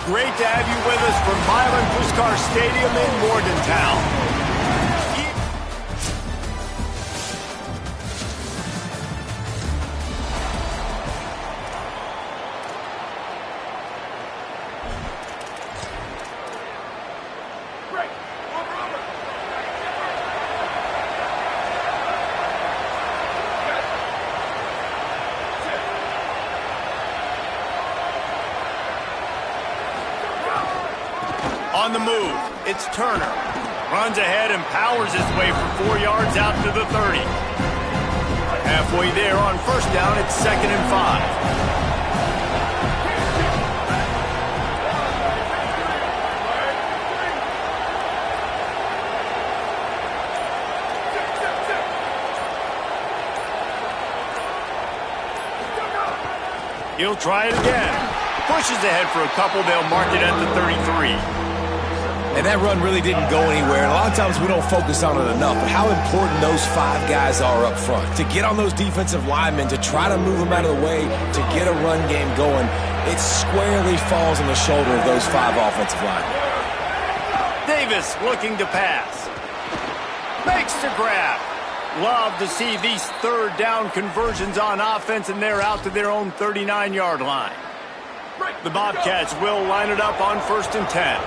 Great to have you with us from Milan Puskar Stadium in Morgantown. On the move, it's Turner. Runs ahead and powers his way for 4 yards out to the 30. Halfway there on first down, it's 2nd and 5. He'll try it again. Pushes ahead for a couple. They'll mark it at the 33. And that run really didn't go anywhere. And a lot of times we don't focus on it enough, but how important those 5 guys are up front. To get on those defensive linemen, to try to move them out of the way, to get a run game going, it squarely falls on the shoulder of those 5 offensive linemen. Davis looking to pass. Makes the grab. Love to see these 3rd down conversions on offense, and they're out to their own 39-yard line. The Bobcats will line it up on 1st and 10.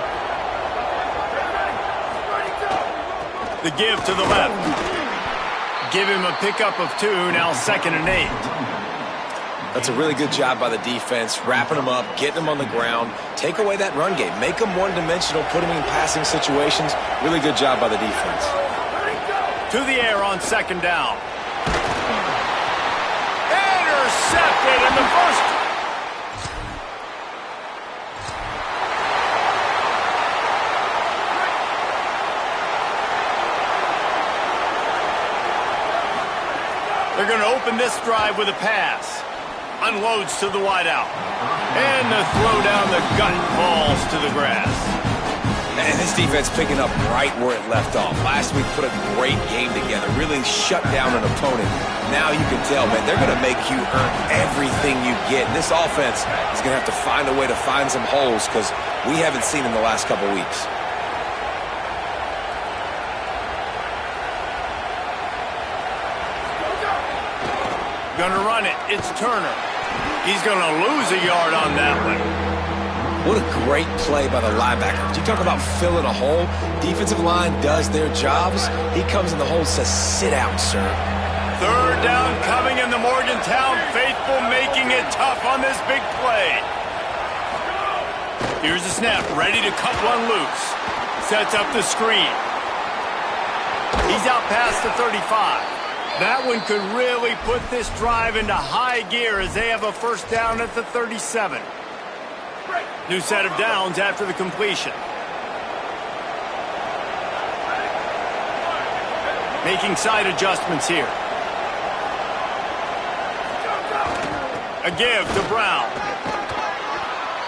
The give to the left. Give him a pickup of 2, now 2nd and 8. That's a really good job by the defense, wrapping them up, getting them on the ground, take away that run game, make them one-dimensional, put them in passing situations. Really good job by the defense. To the air on 2nd down. Intercepted in the first. They're going to open this drive with a pass. Unloads to the wideout. And the throw down the gut falls to the grass. And this defense picking up right where it left off. Last week put a great game together. Really shut down an opponent. Now you can tell, man, they're going to make you earn everything you get. And this offense is going to have to find a way to find some holes because we haven't seen in the last couple weeks. Gonna run it. It's Turner. He's gonna lose a yard on that one. What a great play by the linebacker. You talk about filling a hole. Defensive line does their jobs. He comes in the hole and says, sit down, sir. 3rd down coming in the Morgantown faithful, making it tough on this big play. Here's the snap, ready to cut one loose. Sets up the screen. He's out past the 35. That one could really put this drive into high gear as they have a 1st down at the 37. New set of downs after the completion. Making side adjustments here. A give to Brown.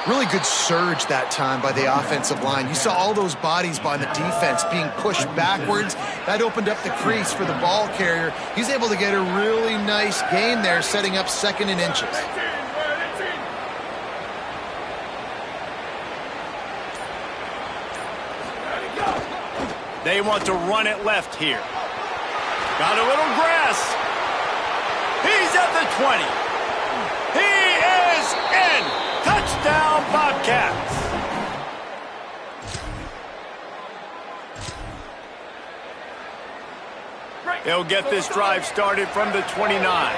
Really good surge that time by the offensive line. You saw all those bodies by the defense being pushed backwards. That opened up the crease for the ball carrier. He's able to get a really nice gain there, setting up 2nd and inches. They want to run it left here. Got a little grass. He's at the 20. He is in. Touchdown, Bobcats. They'll get this drive started from the 29.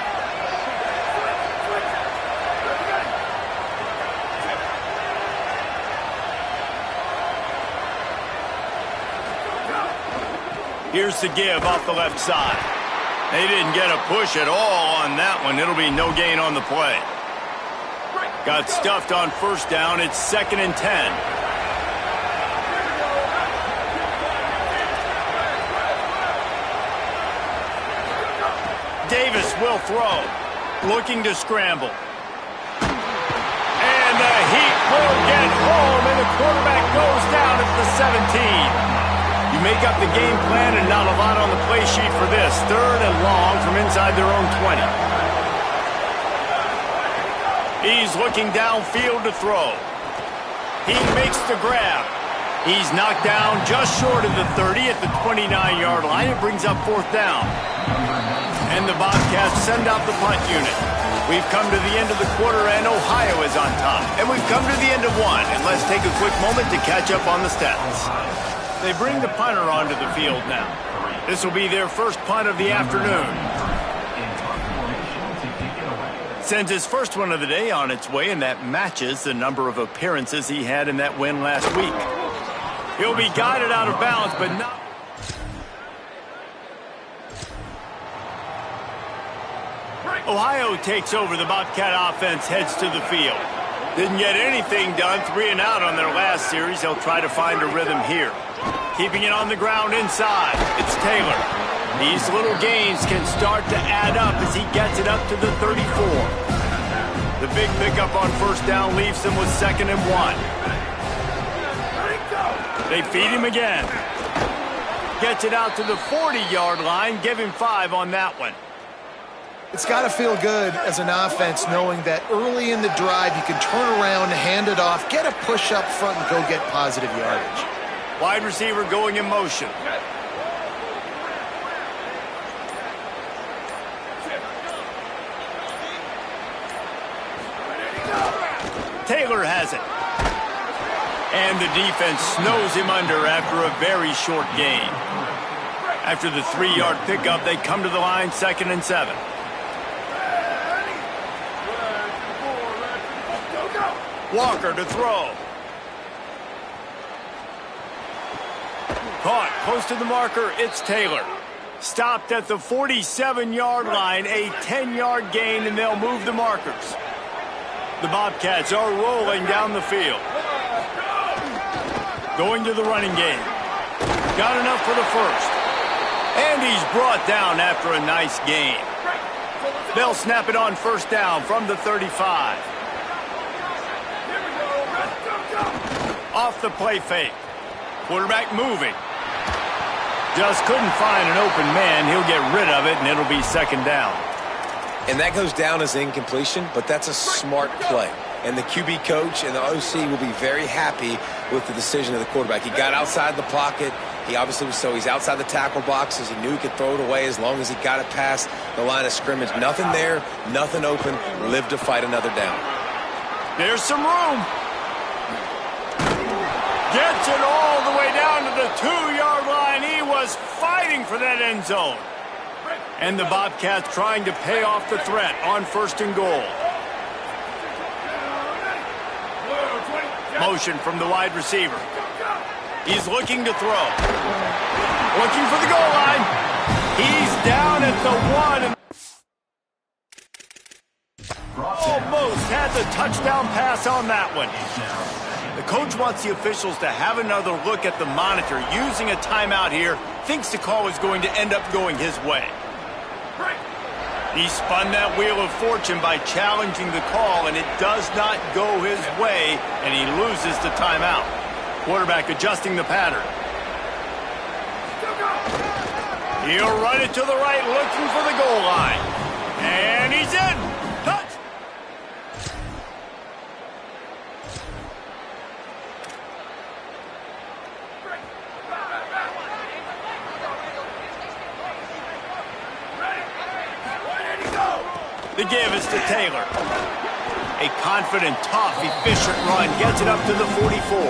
Here's the give off the left side. They didn't get a push at all on that one. It'll be no gain on the play. Got stuffed on 1st down. It's 2nd and 10. Davis will throw. Looking to scramble. And the Heat will get home, and the quarterback goes down at the 17. You make up the game plan and not a lot on the play sheet for this. 3rd and long from inside their own 20. He's looking downfield to throw. He makes the grab. He's knocked down just short of the 30 at the 29-yard line. It brings up 4th down. And the Bobcats send out the punt unit. We've come to the end of the quarter, and Ohio is on top. And we've come to the end of one. And let's take a quick moment to catch up on the stats. They bring the punter onto the field now. This will be their first punt of the afternoon. Sends his first one of the day on its way, and that matches the number of appearances he had in that win last week. He'll be guided out of bounds, but not... Ohio takes over. The Bobcat offense heads to the field. Didn't get anything done, 3 and out on their last series. They'll try to find a rhythm here. Keeping it on the ground inside. It's Taylor. These little gains can start to add up as he gets it up to the 34. The big pickup on 1st down leaves them with 2nd and 1. They feed him again. Gets it out to the 40-yard line. Give him 5 on that one. It's got to feel good as an offense knowing that early in the drive you can turn around, hand it off, get a push up front, and go get positive yardage. Wide receiver going in motion. Taylor has it. And the defense snows him under after a very short gain. After the 3-yard pickup, they come to the line, 2nd and 7. Walker to throw. Caught close to the marker. It's Taylor. Stopped at the 47-yard line, a 10-yard gain, and they'll move the markers. The Bobcats are rolling down the field. Going to the running game. Got enough for the first. And he's brought down after a nice gain. They'll snap it on 1st down from the 35. Off the play fake. Quarterback moving. Just couldn't find an open man. He'll get rid of it, and it'll be 2nd down. And that goes down as incompletion, but that's a smart play. And the QB coach and the OC will be very happy with the decision of the quarterback. He got outside the pocket. He obviously was he's outside the tackle boxes. He knew he could throw it away as long as he got it past the line of scrimmage. Nothing there, nothing open. Live to fight another down. There's some room. Gets it all the way down to the 2-yard line. He was fighting for that end zone. And the Bobcats trying to pay off the threat on 1st and goal. Motion from the wide receiver. He's looking to throw. Looking for the goal line. He's down at the 1. Almost had the touchdown pass on that one. The coach wants the officials to have another look at the monitor. Using a timeout here, thinks the call is going to end up going his way. He spun that wheel of fortune by challenging the call, and it does not go his way, and he loses the timeout. Quarterback adjusting the pattern. He'll run it to the right, looking for the goal line. And he's in. Touch. The give is to Taylor. A confident, tough, efficient run gets it up to the 44.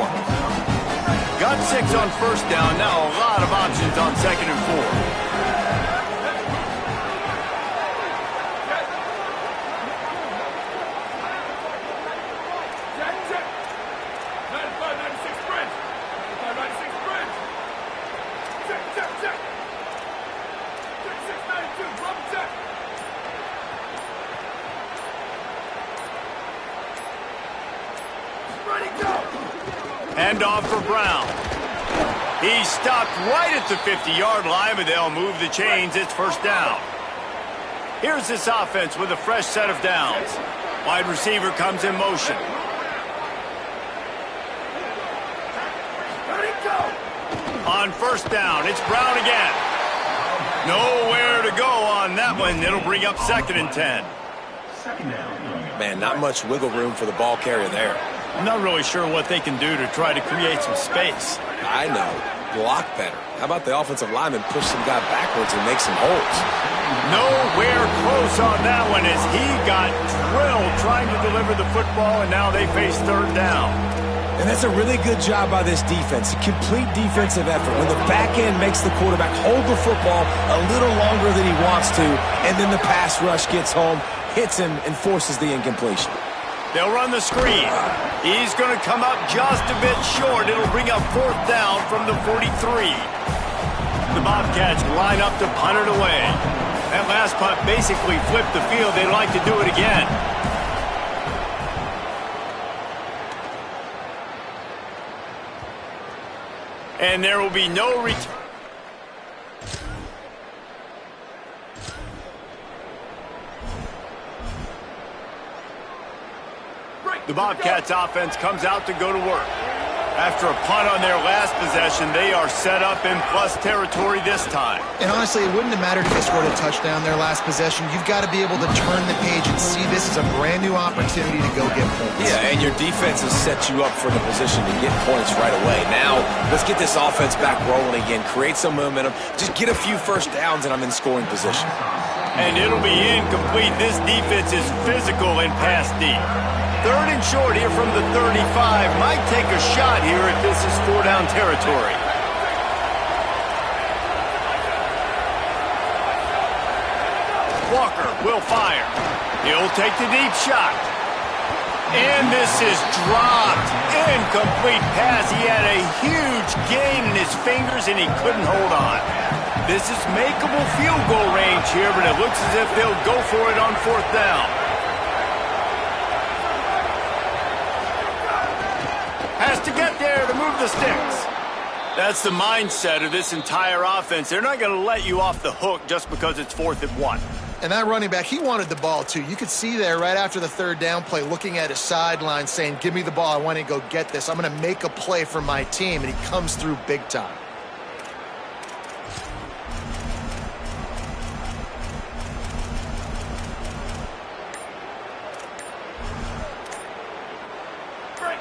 Got 6 on 1st down. Now a lot of options on 2nd and 4. Hand off for Brown. He stopped right at the 50-yard line, but they'll move the chains. It's 1st down. Here's this offense with a fresh set of downs. Wide receiver comes in motion. On 1st down, it's Brown again. Nowhere to go on that one. It'll bring up 2nd and 10. Man, not much wiggle room for the ball carrier there. I'm not really sure what they can do to try to create some space. I know. Block better. How about the offensive lineman push some guy backwards and make some holes? Nowhere close on that one as he got drilled trying to deliver the football, and now they face third down. And that's a really good job by this defense. A complete defensive effort. When the back end makes the quarterback hold the football a little longer than he wants to, and then the pass rush gets home, hits him, and forces the incompletion. They'll run the screen. He's going to come up just a bit short. It'll bring up fourth down from the 43. The Bobcats line up to punt it away. That last punt basically flipped the field. They'd like to do it again. And there will be no return. The Bobcats offense comes out to go to work. After a punt on their last possession, they are set up in plus territory this time. And honestly, it wouldn't have mattered if they scored a touchdown their last possession. You've got to be able to turn the page and see this as a brand new opportunity to go get points. Yeah, and your defense has set you up for the position to get points right away. Now, let's get this offense back rolling again, create some momentum, just get a few first downs, and I'm in scoring position. And it'll be incomplete. This defense is physical and pass deep. Third and short here from the 35. Might take a shot here if this is four-down territory. Walker will fire. He'll take the deep shot. And this is dropped. Incomplete pass. He had a huge gain in his fingers, and he couldn't hold on. This is makeable field goal range here, but it looks as if they'll go for it on fourth down. Has to get there to move the sticks. That's the mindset of this entire offense. They're not going to let you off the hook just because it's 4th and 1. And that running back, he wanted the ball too. You could see there right after the third down play, looking at his sideline saying, give me the ball, I want to go get this. I'm going to make a play for my team, and he comes through big time.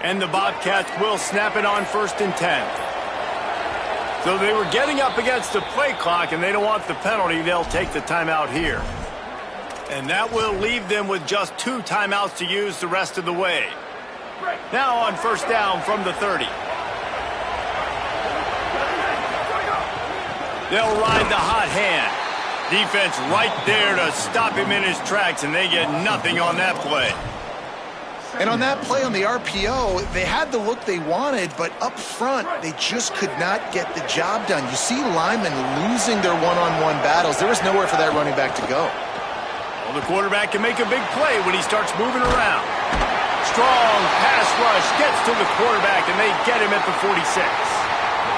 And the Bobcats will snap it on 1st and 10. So they were getting up against the play clock, and they don't want the penalty. They'll take the timeout here. And that will leave them with just 2 timeouts to use the rest of the way. Now on 1st down from the 30. They'll ride the hot hand. Defense right there to stop him in his tracks, and they get nothing on that play. And on that play on the RPO, they had the look they wanted, but up front, they just could not get the job done. You see linemen losing their one-on-one battles. There was nowhere for that running back to go. Well, the quarterback can make a big play when he starts moving around. Strong pass rush gets to the quarterback, and they get him at the 46.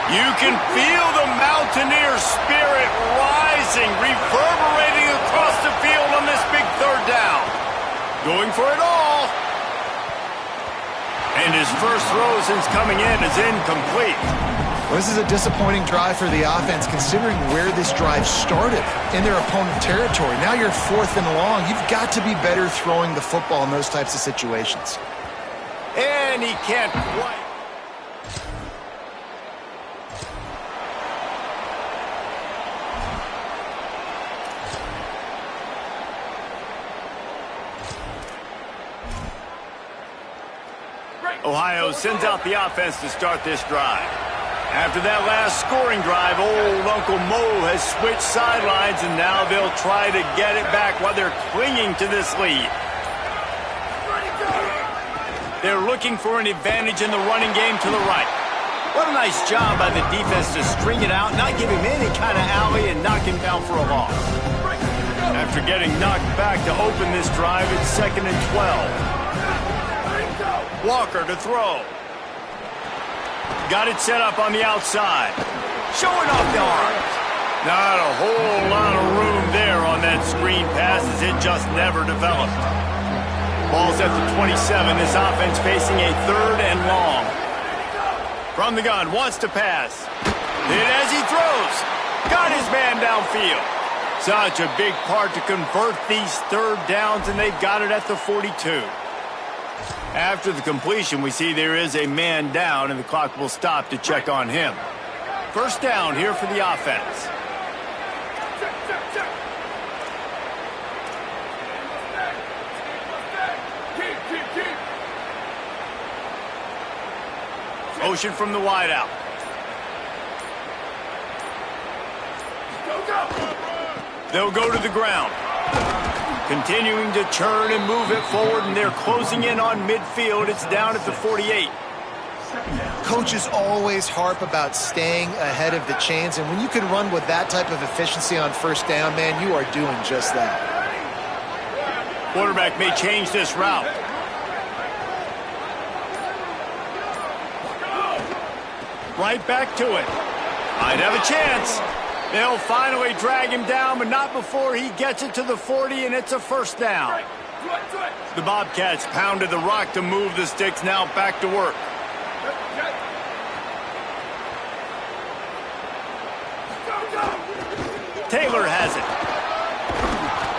You can feel the Mountaineer spirit rising, reverberating across the field on this big third down. Going for it all. And his first throw since coming in is incomplete. Well, this is a disappointing drive for the offense, considering where this drive started in their opponent territory. Now you're 4th and long. You've got to be better throwing the football in those types of situations. And he can't quite. Ohio sends out the offense to start this drive. After that last scoring drive, old Uncle Mo has switched sidelines, and now they'll try to get it back while they're clinging to this lead. They're looking for an advantage in the running game to the right. What a nice job by the defense to string it out, not give him any kind of alley, and knock him down for a loss. After getting knocked back to open this drive, it's 2nd and 12. Walker to throw. Got it set up on the outside. Showing off the arms. Not a whole lot of room there on that screen pass as it just never developed. Ball's at the 27. This offense facing a 3rd and long. From the gun, wants to pass. Hit as he throws. Got his man downfield. Such a big part to convert these third downs, and they've got it at the 42. After the completion, we see there is a man down, and the clock will stop to check on him. First down here for the offense. Motion from the wideout. They'll go to the ground. Continuing to turn and move it forward, and they're closing in on midfield. It's down at the 48. Coaches always harp about staying ahead of the chains, and when you can run with that type of efficiency on first down, man, you are doing just that. Quarterback may change this route. Right back to it. Might have a chance. They'll finally drag him down, but not before he gets it to the 40, and it's a first down. The Bobcats pounded the rock to move the sticks, now back to work. Taylor has it.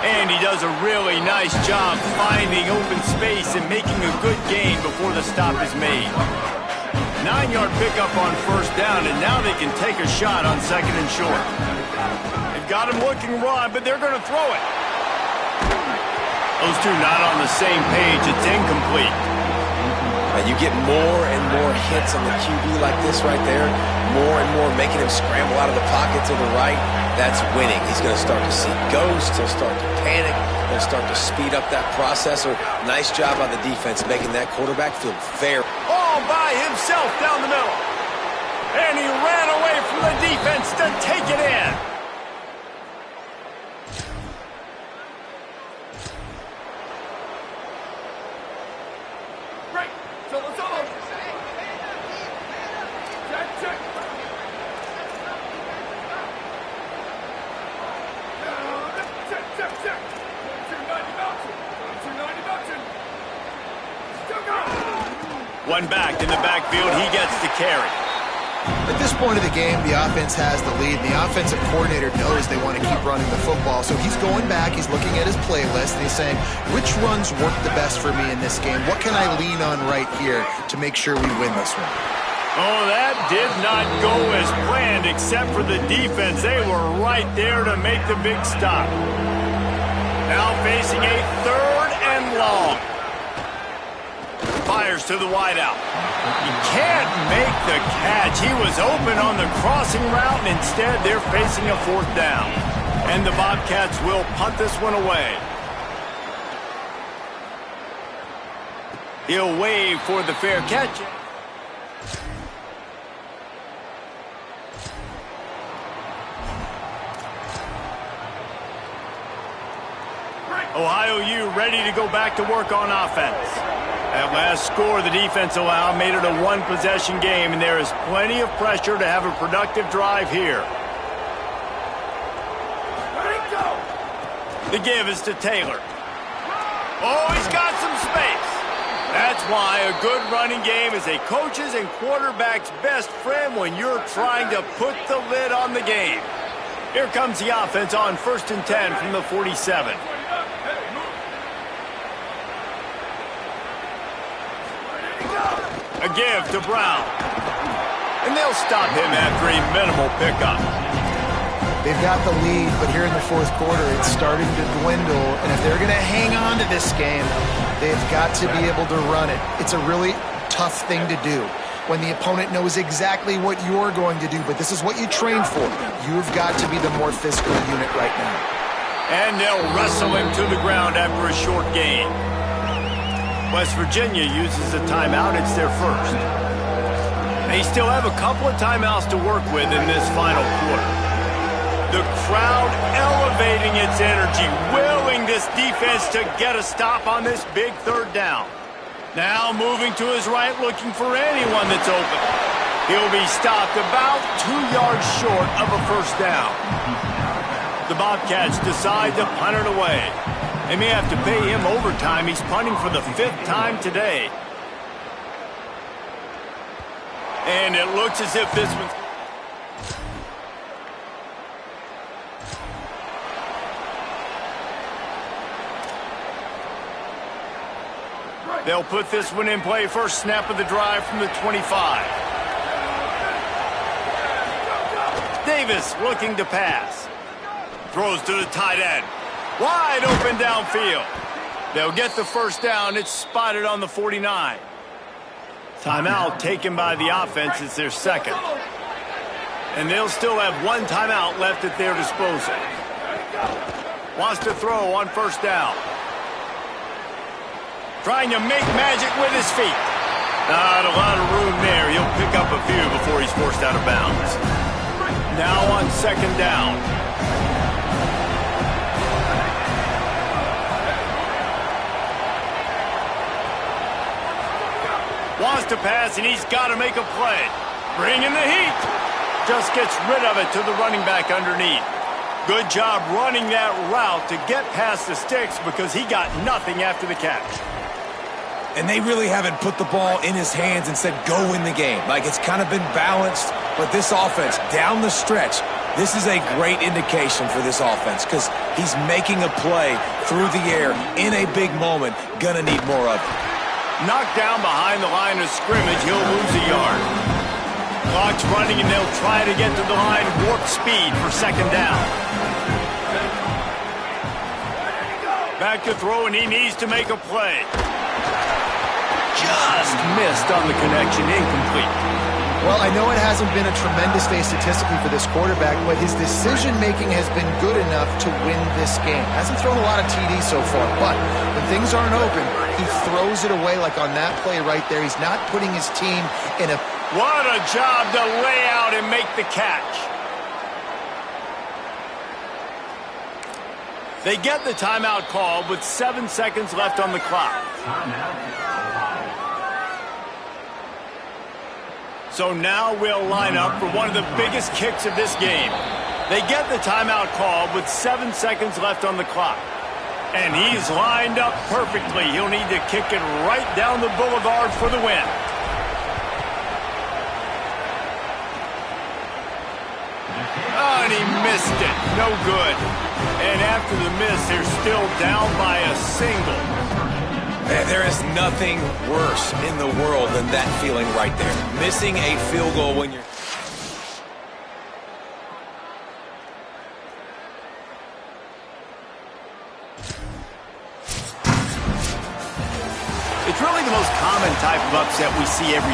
And he does a really nice job finding open space and making a good gain before the stop is made. 9-yard pickup on first down, and now they can take a shot on second and short. They've got him looking run, but they're going to throw it. Those two not on the same page. It's incomplete. And you get more and more hits on the QB like this right there, more and more making him scramble out of the pocket to the right. That's winning. He's going to start to see ghosts. He'll start to panic. He'll start to speed up that process. Nice job on the defense making that quarterback feel fair. All by himself down the middle. And he ran away from the defense to take it in. Break. Solo. Check. Check. 290 mountain. One back in the backfield. He gets the carry. At this point of the game, the offense has the lead. The offensive coordinator knows they want to keep running the football, so he's going back, he's looking at his playlist, and he's saying, which runs work the best for me in this game? What can I lean on right here to make sure we win this one? Oh, that did not go as planned, except for the defense. They were right there to make the big stop. Now facing a third and long. Fires to the wideout. He can't make the catch. He was open on the crossing route, and instead they're facing a fourth down. And the Bobcats will punt this one away. He'll wave for the fair catch. Ohio U ready to go back to work on offense. That last score the defense allowed made it a one-possession game, and there is plenty of pressure to have a productive drive here. The give is to Taylor. Oh, he's got some space. That's why a good running game is a coach's and quarterback's best friend when you're trying to put the lid on the game. Here comes the offense on 1st and 10 from the 47. A give to Brown. And they'll stop him after a minimal pickup. They've got the lead, but here in the fourth quarter, it's starting to dwindle. And if they're going to hang on to this game, they've got to be able to run it. It's a really tough thing to do when the opponent knows exactly what you're going to do, but this is what you train for. You've got to be the more physical unit right now. And they'll wrestle him to the ground after a short gain. West Virginia uses a timeout. It's their first. They still have a couple of timeouts to work with in this final quarter. The crowd elevating its energy, willing this defense to get a stop on this big third down. Now moving to his right, looking for anyone that's open. He'll be stopped about 2 yards short of a first down. The Bobcats decide to punt it away. They may have to pay him overtime. He's punting for the 5th time today. And it looks as if this one's... They'll put this one in play first snap of the drive from the 25. Davis looking to pass. Throws to the tight end. Wide open downfield. They'll get the first down. It's spotted on the 49. Timeout taken by the offense. It's their second. And they'll still have one timeout left at their disposal. Wants to throw on first down. Trying to make magic with his feet. Not a lot of room there. He'll pick up a few before he's forced out of bounds. Now on second down. Wants to pass, and he's got to make a play. Bringing the heat. Just gets rid of it to the running back underneath. Good job running that route to get past the sticks because he got nothing after the catch. And they really haven't put the ball in his hands and said, go win the game. Like, it's kind of been balanced, but this offense, down the stretch, this is a great indication for this offense because he's making a play through the air in a big moment. Gonna need more of it. Knocked down behind the line of scrimmage, he'll lose a yard. Clock's running, and they'll try to get to the line warp speed for second down. Back to throw, and he needs to make a play. Just missed on the connection, incomplete. Well, I know it hasn't been a tremendous day statistically for this quarterback, but his decision-making has been good enough to win this game. Hasn't thrown a lot of TDs so far, but when things aren't open, he throws it away like on that play right there. He's not putting his team in a... What a job to lay out and make the catch. They get the timeout called with 7 seconds left on the clock. So now we'll line up for one of the biggest kicks of this game. They get the timeout called with 7 seconds left on the clock. And he's lined up perfectly. He'll need to kick it right down the boulevard for the win. Oh, and he missed it. No good. And after the miss, they're still down by a single. Man, there is nothing worse in the world than that feeling right there. Missing a field goal when you're... It's really the most common type of upset we see every year.